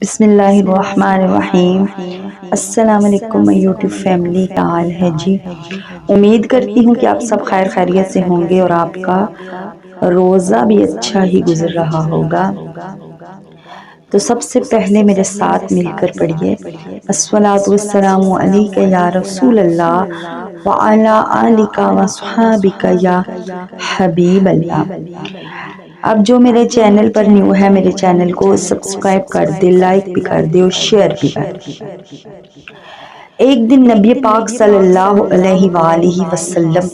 بسم اللہ الرحمن الرحیم۔ السلام علیکم یوٹیوب فیملی، کیا حال ہے جی؟ امید کرتی ہوں کہ آپ سب خیر خیریت سے ہوں گے اور آپ کا روزہ بھی اچھا ہی گزر رہا ہوگا۔ تو سب سے پہلے میرے ساتھ مل کر پڑھیے الصلاۃ والسلام علیک یا رسول اللہ وعلی آلک وصحابک یا حبیب اللہ۔ اب جو میرے چینل پر نیو ہے، میرے چینل کو سبسکرائب کر دے، لائک بھی کر دے اور شیئر بھی کر دے۔ ایک دن نبی پاک صلی اللہ علیہ وآلہ وسلم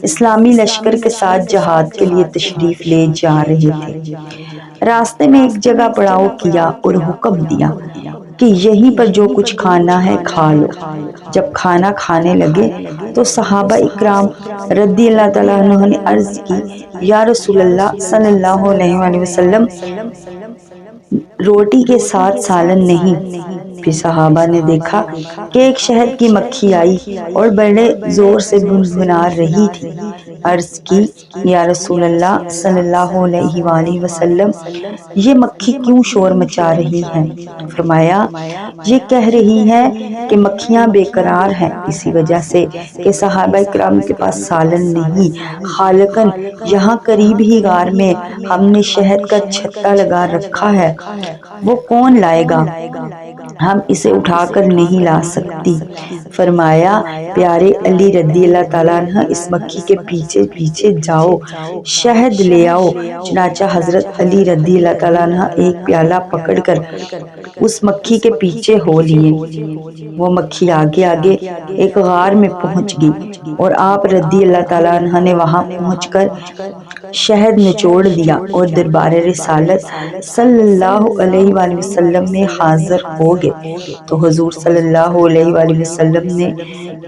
اسلامی لشکر کے ساتھ جہاد کے لیے تشریف لے جا رہے تھے۔ راستے میں ایک جگہ پڑاؤ کیا اور حکم دیا کہ یہیں پر جو کچھ کھانا ہے کھا لو۔ جب کھانا کھانے لگے تو صحابہ اکرام رضی اللہ تعالیٰ عنہ نے عرض کی، یا رسول اللہ صلی اللہ علیہ وآلہ وسلم، روٹی کے ساتھ سالن نہیں؟ پھر صحابہ نے دیکھا کہ ایک شہد کی مکھی آئی اور بڑے زور سے بنبنا رہی تھی۔ عرض کی، یا رسول اللہ صلی اللہ علیہ وآلہ وسلم، یہ مکھی کیوں شور مچا رہی ہے؟ فرمایا، یہ کہہ رہی ہے کہ مکھیاں بے قرار ہیں، اسی وجہ سے کہ صحابہ کرام کے پاس سالن نہیں۔ خالقاً یہاں قریب ہی غار میں ہم نے شہد کا چھتا لگا رکھا ہے، وہ کون لائے گا؟ ہم اسے اٹھا کر نہیں لا سکتی۔ فرمایا، پیارے علی رضی اللہ تعالیٰ عنہ، اس مکھی کے پیچھے پیچھے جاؤ، شہد لے آؤ۔ چنانچہ حضرت علی رضی اللہ تعالیٰ عنہ ایک پیالہ پکڑ کر اس مکھی کے پیچھے ہو لیے۔ وہ مکھی آگے آگے ایک غار میں پہنچ گئی اور آپ رضی اللہ تعالیٰ عنہ نے وہاں پہنچ کر شہد نچوڑ دیا اور دربار رسالت صلی اللہ علیہ وآلہ وسلم میں حاضر ہو گئے تو حضور صلی اللہ علیہ وآلہ وسلم نے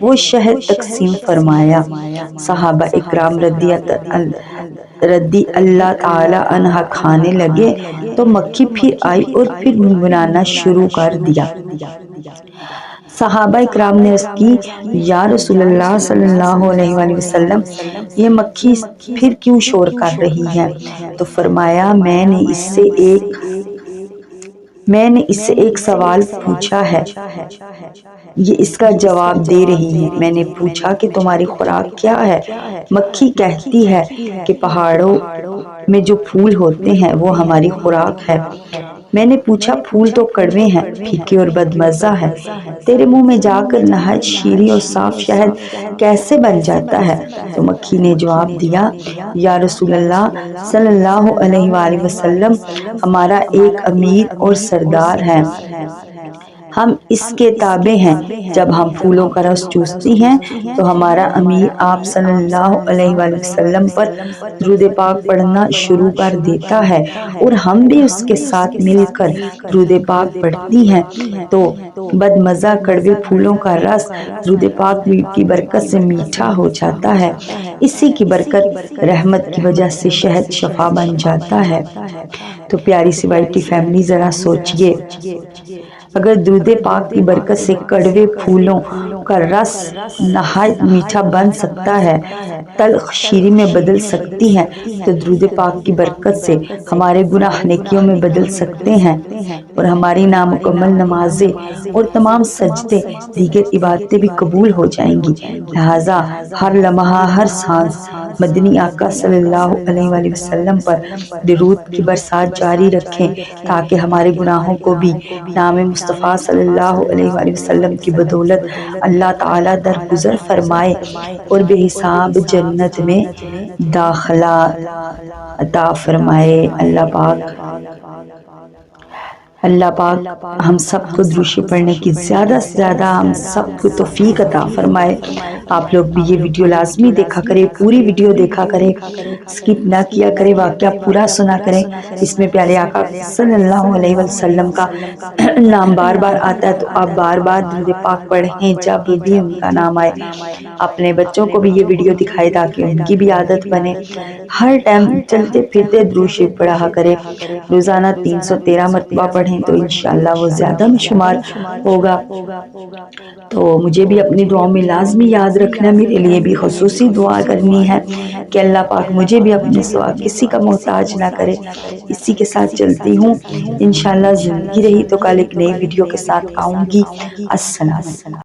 وہ شہد تقسیم فرمایا۔ صحابہ اکرام رضی اللہ تعالی عنہ کھانے لگے تو مکھی پھر آئی اور پھر بنبنانا شروع کر دیا۔ صحابہ اکرام نے عرض کی، یا رسول اللہ صلی اللہ علیہ وآلہ وسلم، یہ مکھی پھر کیوں شور کر رہی ہے؟ تو فرمایا، میں نے اس سے ایک سوال پوچھا ہے، یہ اس کا جواب دے رہی ہے۔ میں نے پوچھا کہ تمہاری خوراک کیا ہے؟ مکھی کہتی ہے کہ پہاڑوں میں جو پھول ہوتے ہیں وہ ہماری خوراک ہے۔ میں نے پوچھا، پھول تو کڑوے ہیں، پھیکے اور بدمزہ ہے، تیرے منہ میں جا کر نہایت شیریں اور صاف شہد کیسے بن جاتا ہے؟ تو مکھی نے جواب دیا، یا رسول اللہ صلی اللہ علیہ وآلہ وسلم، ہمارا ایک امیر اور سردار ہے، ہم اس کے تابع ہیں۔ جب ہم پھولوں کا رس چوستی ہیں تو ہمارا امیر آپ صلی اللہ علیہ وآلہ وسلم پر درود پاک پڑھنا شروع کر دیتا ہے اور ہم بھی اس کے ساتھ مل کر درود پاک پڑھتی ہیں تو بدمزہ کڑوے پھولوں کا رس درود پاک کی برکت سے میٹھا ہو جاتا ہے۔ اسی کی برکت رحمت کی وجہ سے شہد شفا بن جاتا ہے۔ تو پیاری سی وائٹی فیملی، ذرا سوچئے، اگر درود پاک کی برکت سے کڑوے پھولوں کا رس نہایت میٹھا بن سکتا ہے، تلخ شیریں میں بدل سکتی ہے، تو درود پاک کی برکت سے ہمارے گناہ نیکیوں میں بدل سکتے ہیں اور ہماری نامکمل نمازیں اور تمام سجدے دیگر عبادتیں بھی قبول ہو جائیں گی۔ لہٰذا ہر لمحہ، ہر سانس مدنی آقا صلی اللہ علیہ وآلہ وسلم پر درود کی برسات جاری رکھیں تاکہ ہمارے گناہوں کو بھی نام مصطفیٰ صلی اللہ علیہ وآلہ وسلم کی بدولت اللہ تعالیٰ درگزر فرمائے اور بے حساب جنت میں داخلہ عطا فرمائے۔ اللہ پاک ہم سب کو دروشی پڑھنے کی زیادہ سے زیادہ ہم سب کو توفیق عطا فرمائے۔ آپ لوگ بھی یہ ویڈیو لازمی دیکھا کریں، پوری ویڈیو دیکھا کریں، سکپ نہ کیا کریں، واقعہ پورا سنا کریں۔ اس میں پیارے آقا صلی اللہ علیہ وسلم کا نام بار بار آتا ہے تو آپ بار بار درود پاک پڑھیں جب بھی ان کا نام آئے۔ اپنے بچوں کو بھی یہ ویڈیو دکھائے تاکہ ان کی بھی عادت بنے۔ ہر ٹائم چلتے پھرتے درود شریف پڑھا کریں، روزانہ 313 مرتبہ پڑھیں۔ پڑھیں تو انشاءاللہ وہ زیادہ میں شمار ہوگا۔ تو مجھے بھی اپنی دعاؤں میں لازمی یاد رکھنا، میرے لیے بھی خصوصی دعا کرنی ہے کہ اللہ پاک مجھے بھی اپنے سوا کسی کا محتاج نہ کرے۔ اسی کے ساتھ چلتی ہوں، انشاءاللہ زندگی رہی تو کل ایک نئی ویڈیو کے ساتھ آؤں گی۔ السلام علیکم۔